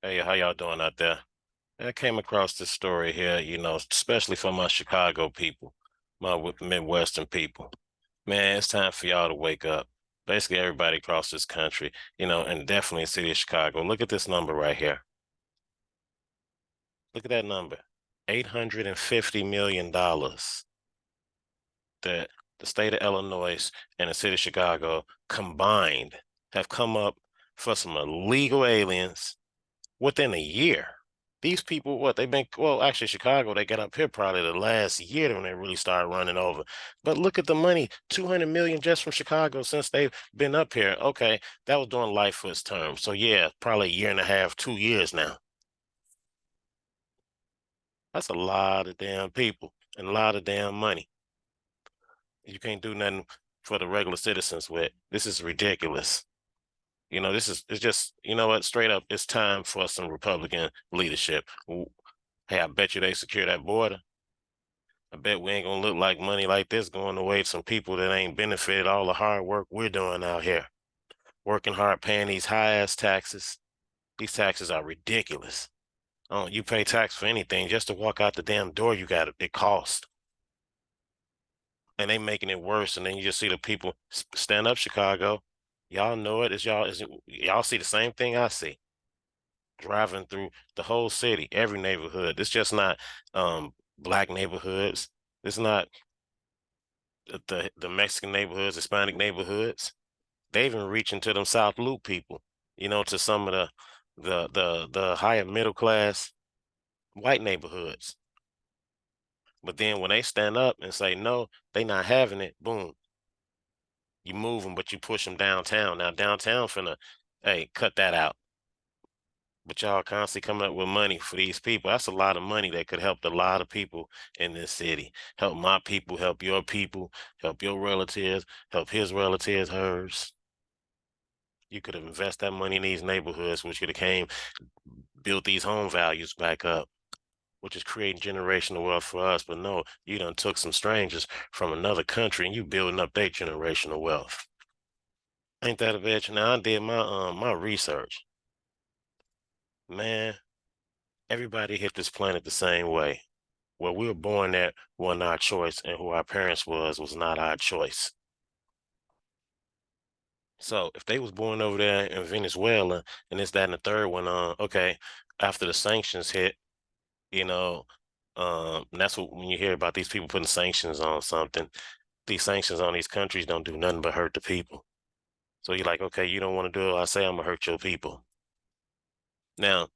Hey, how y'all doing out there? I came across this story here, especially for my Chicago people, my Midwestern people. Man, it's time for y'all to wake up. Basically, everybody across this country, and definitely the city of Chicago. Look at this number right here. Look at that number. $850 million that the state of Illinois and the city of Chicago combined have come up for some illegal aliens within a year. These people, what they've been, well, actually, Chicago, they got up here probably the last year when they really started running over. But look at the money, 200 million just from Chicago since they've been up here. Okay, that was during Lightfoot's term. So yeah, probably a year and a half, 2 years now. That's a lot of damn people and a lot of damn money. You can't do nothing for the regular citizens with. This is ridiculous. It's just, you know what, straight up, it's time for some Republican leadership. Hey, I bet you they secure that border. I bet we ain't gonna look like money like this going away to some people that ain't benefited all the hard work we're doing out here. Working hard, paying these high ass taxes. These taxes are ridiculous. Oh, you pay tax for anything just to walk out the damn door, it costs. And they making it worse. And then you just see the people stand up, Chicago. Y'all know it. Y'all see the same thing I see driving through the whole city, every neighborhood. It's just not black neighborhoods. It's not the Mexican neighborhoods, Hispanic neighborhoods. They even reach into them South Loop people, to some of the higher middle class white neighborhoods. But then when they stand up and say no, they not having it, boom, you move them, but you push them downtown. Now downtown finna, hey, cut that out. But y'all constantly coming up with money for these people. That's a lot of money that could help a lot of people in this city. Help my people, help your relatives, help his relatives, hers. You could have invested that money in these neighborhoods, which could have built these home values back up, which is creating generational wealth for us. But no, you done took some strangers from another country and you building up their generational wealth. Ain't that a bitch? Now I did my research. Man, everybody hit this planet the same way. Where we were born at wasn't our choice, and who our parents was not our choice. So if they was born over there in Venezuela and this, that, and the third one, okay, after the sanctions hit, you know, and that's what when you hear about these people putting sanctions on something, these sanctions on these countries don't do nothing but hurt the people. So you're like, okay, you don't want to do it. I say I'm gonna hurt your people. Now,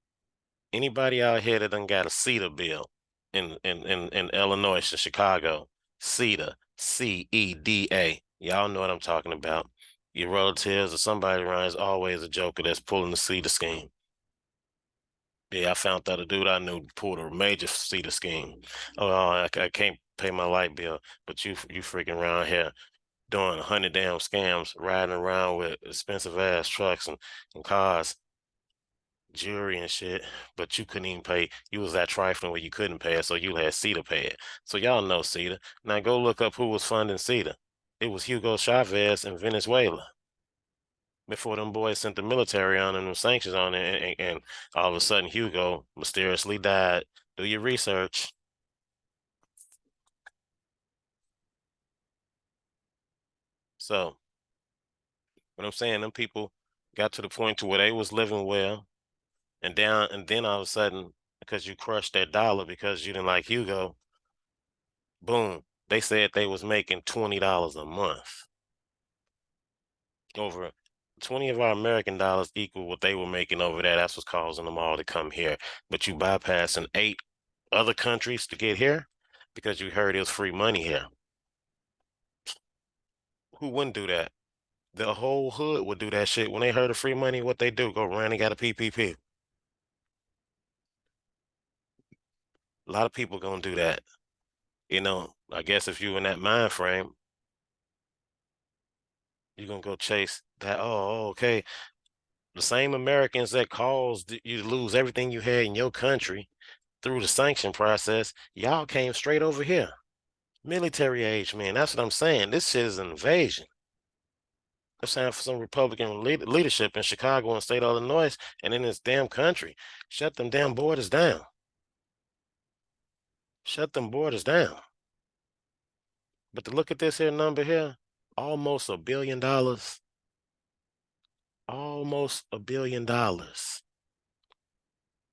anybody out here that done got a CETA bill in Illinois and Chicago, CETA, CEDA. Y'all know what I'm talking about. Your relatives or somebody around is always a joker that's pulling the CETA scheme. Yeah, I found out a dude I knew pulled a major CETA scheme. Oh, I can't pay my light bill, but you freaking around here doing 100 damn scams, riding around with expensive ass trucks and cars, jewelry and shit, but you couldn't even pay. You was that trifling where you couldn't pay it, so you had CETA pay it. So y'all know CETA. Now go look up who was funding CETA. It was Hugo Chavez in Venezuela before them boys sent the military on and them sanctions on it, and all of a sudden Hugo mysteriously died. Do your research. So what I'm saying, them people got to the point to where they was living well, and then all of a sudden, because you crushed that dollar because you didn't like Hugo, boom, they said they was making $20 a month. Over 20 of our American dollars equal what they were making over there. That's what's causing them all to come here. But you bypassing 8 other countries to get here because you heard it was free money here. Who wouldn't do that? The whole hood would do that shit. When they heard of free money, what they do? Go run and got a PPP. A lot of people gonna do that. I guess if you in that mind frame, you're gonna go chase that. Oh, okay. The same Americans that caused you to lose everything you had in your country through the sanction process, y'all came straight over here. Military age, man. That's what I'm saying. This shit is an invasion. I'm saying for some Republican leadership in Chicago and state of Illinois and in this damn country. Shut them damn borders down. Shut them borders down. But to look at this here number here, almost $1 billion. Almost $1 billion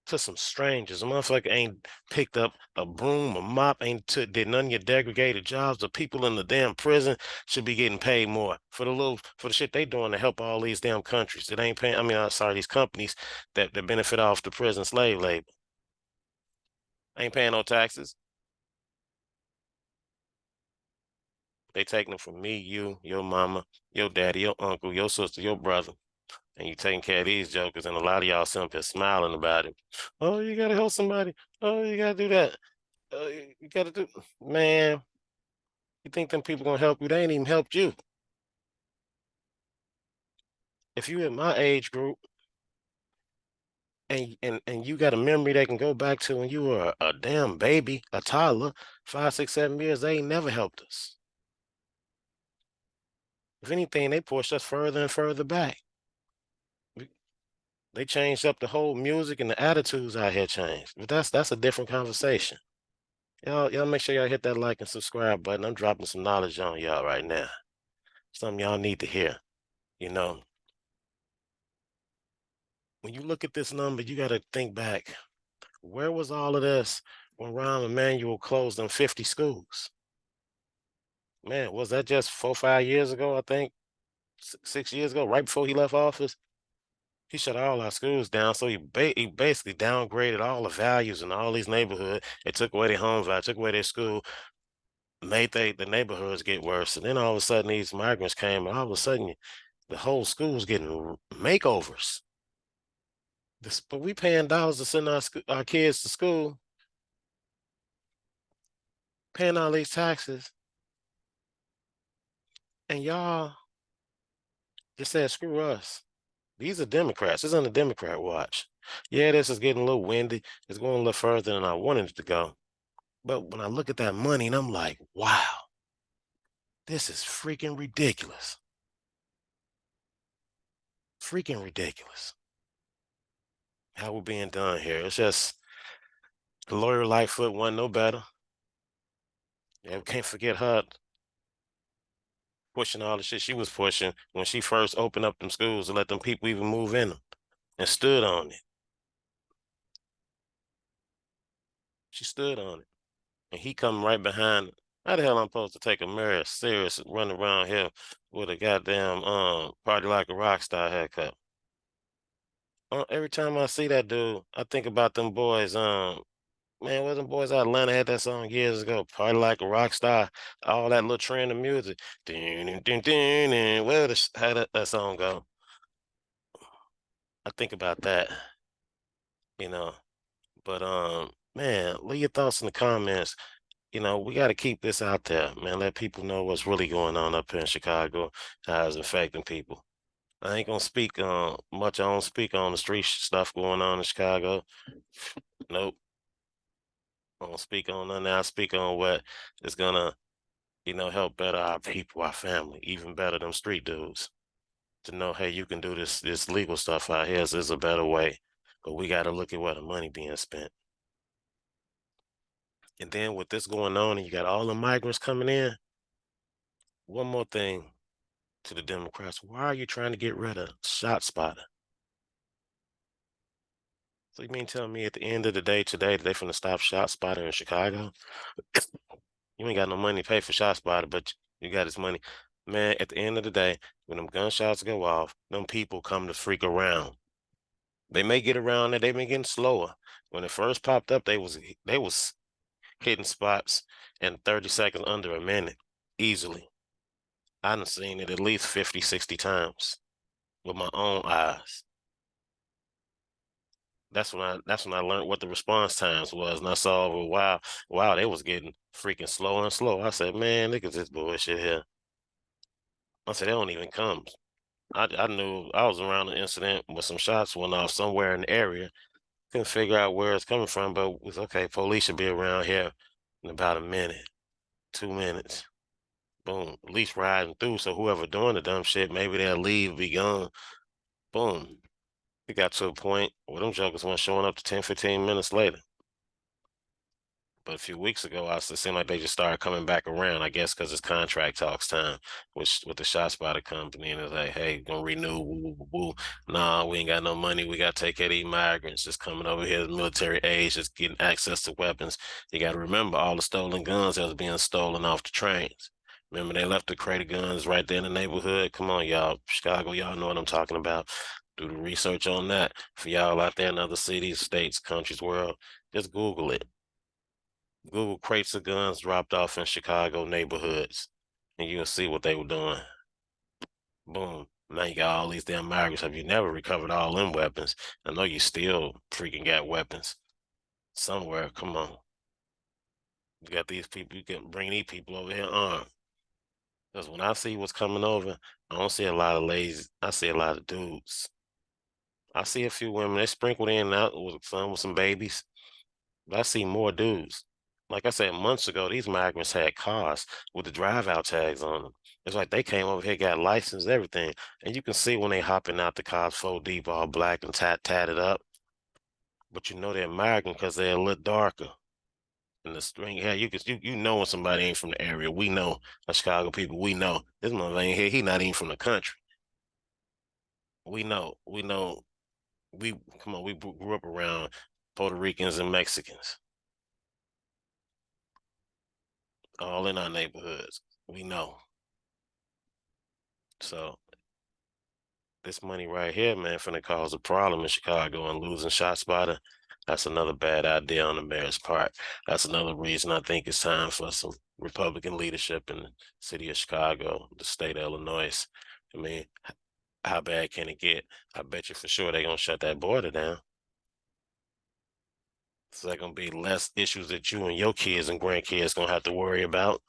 to some strangers. A motherfucker ain't picked up a broom, a mop, ain't did none of your degraded jobs. The people in the damn prison should be getting paid more for the shit they doing to help all these damn countries that ain't paying. I mean, sorry, these companies that benefit off the prison slave labor ain't paying no taxes. They taking them from me, you, your mama, your daddy, your uncle, your sister, your brother. And you taking care of these jokers, and a lot of y'all sit up here smiling about it. Oh, you gotta help somebody. Oh, you gotta do that. You gotta do, man. You think them people gonna help you? They ain't even helped you. If you in my age group and you got a memory that can go back to when you were a damn baby, a toddler, 5, 6, 7 years, they ain't never helped us. If anything, they pushed us further and further back. They changed up the whole music and the attitudes out here changed. But that's a different conversation. Y'all make sure y'all hit that like and subscribe button. I'm dropping some knowledge on y'all right now. Something y'all need to hear. You know, when you look at this number, you got to think back. Where was all of this when Rahm Emanuel closed them 50 schools? Man, was that just 4, 5 years ago? I think 6 years ago, right before he left office. He shut all our schools down, so he basically downgraded all the values in all these neighborhoods. It took away their home value, took away their school, made the neighborhoods get worse. And then all of a sudden, these migrants came, and all of a sudden, the whole school's getting makeovers. But we paying dollars to send our kids to school, paying all these taxes, and y'all just said screw us. These are Democrats. This is on the Democrat watch. Yeah, this is getting a little windy. It's going a little further than I wanted it to go. But when I look at that money and I'm like, wow, this is freaking ridiculous. Freaking ridiculous. How we're being done here. It's just the lawyer Lightfoot wasn't no better. Yeah, we can't forget her pushing all the shit she was pushing when she first opened up them schools to let them people even move in them and stood on it. She stood on it. And he come right behind it. How the hell I'm supposed to take a mirror serious and run around here with a goddamn party like a rock star haircut? Every time I see that dude, I think about them boys. Man, what them boys out of Atlanta had that song years ago, Party Like a Rock Star, all that little trend of music. Dun, dun, dun, dun, dun. How that song go? I think about that, you know. But man, leave your thoughts in the comments. We got to keep this out there, man. Let people know what's really going on up here in Chicago, how it's affecting people. I ain't gonna speak much. I don't speak on the street stuff going on in Chicago. Nope. I don't speak on none of that. I speak on what is gonna, help better our people, our family, even better them street dudes. To know, hey, you can do this legal stuff out here. There's a better way. But we got to look at where the money being spent. And then with this going on, and you got all the migrants coming in. One more thing to the Democrats: why are you trying to get rid of ShotSpotter? So you mean tell me at the end of the day today that they finna stop ShotSpotter in Chicago? You ain't got no money to pay for ShotSpotter, but you got this money. Man, at the end of the day, when them gunshots go off, them people come to freak around. They may get around there, they may getting slower. When it first popped up, they was hitting spots in 30 seconds, under a minute, easily. I done seen it at least 50, 60 times with my own eyes. That's when I learned what the response times was, and I saw over wow, they was getting freaking slower and slower. I said, man, look at this bullshit here. I said, they don't even come. I knew I was around the incident where some shots went off somewhere in the area. Couldn't figure out where it's coming from, but it was okay. Police should be around here in about a minute, 2 minutes. Boom. At least riding through. So whoever doing the dumb shit, maybe they'll leave, be gone. Boom. It got to a point where them jokers weren't showing up to 10, 15 minutes later. But a few weeks ago, it seemed like they just started coming back around. I guess because it's contract talks time, which with the ShotSpotter company, and it's like, hey, gonna renew. Woo, woo, woo, woo. Nah, we ain't got no money. We gotta take care of these migrants just coming over here, military age, just getting access to weapons. You got to remember all the stolen guns that was being stolen off the trains. Remember they left the crate of guns right there in the neighborhood. Come on, y'all, Chicago, y'all know what I'm talking about. Do the research on that for y'all out there in other cities, states, countries, world. Just Google it. Google crates of guns dropped off in Chicago neighborhoods, and you'll see what they were doing. Boom. Now you got all these damn migrants. Have you never recovered all them weapons? I know you still freaking got weapons somewhere. Come on. You got these people, you can bring these people over here armed. Because when I see what's coming over, I don't see a lot of ladies. I see a lot of dudes. I see a few women. They sprinkled in and out with some babies. But I see more dudes. Like I said months ago, these migrants had cars with the drive out tags on them. It's like they came over here, got licensed, everything. And you can see when they hopping out the cars, full deep, all black and tatted up. But you know they're American because they're a little darker. And the string hair, you know when somebody ain't from the area. We know, as Chicago people, we know. This mother ain't here, he not even from the country. We know, we come on, we grew up around Puerto Ricans and Mexicans, all in our neighborhoods. We know. So this money right here, man, finna cause a problem in Chicago and losing ShotSpotter. That's another bad idea on the mayor's part. That's another reason I think it's time for some Republican leadership in the city of Chicago, the state of Illinois. I mean, how bad can it get? I bet you for sure they're gonna shut that border down. So there's gonna be less issues that you and your kids and grandkids gonna have to worry about.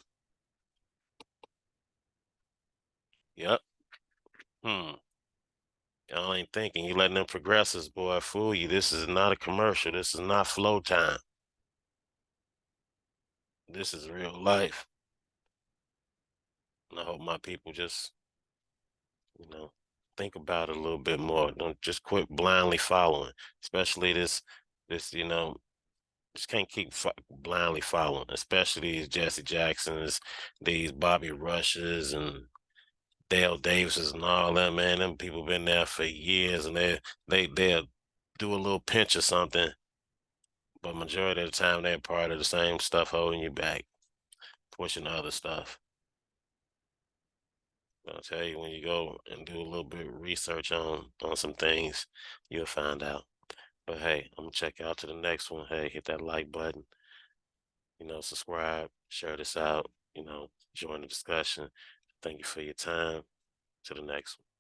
Yep. Hmm. Y'all ain't thinking. You letting them progressives, boy, fool you. This is not a commercial. This is not flow time. This is real life. And I hope my people just, you know, think about it a little bit more. Don't just quit blindly following, especially this, just can't keep blindly following, especially these Jesse Jacksons, these Bobby Rushes and Dale Davises and all that, man. Them people been there for years and they'll do a little pinch or something, but majority of the time they're part of the same stuff holding you back, pushing other stuff. I'll tell you when you go and do a little bit of research on some things, you'll find out. But hey, I'm gonna check out to the next one. Hey, hit that like button, subscribe, share this out, join the discussion. Thank you for your time. To the next one.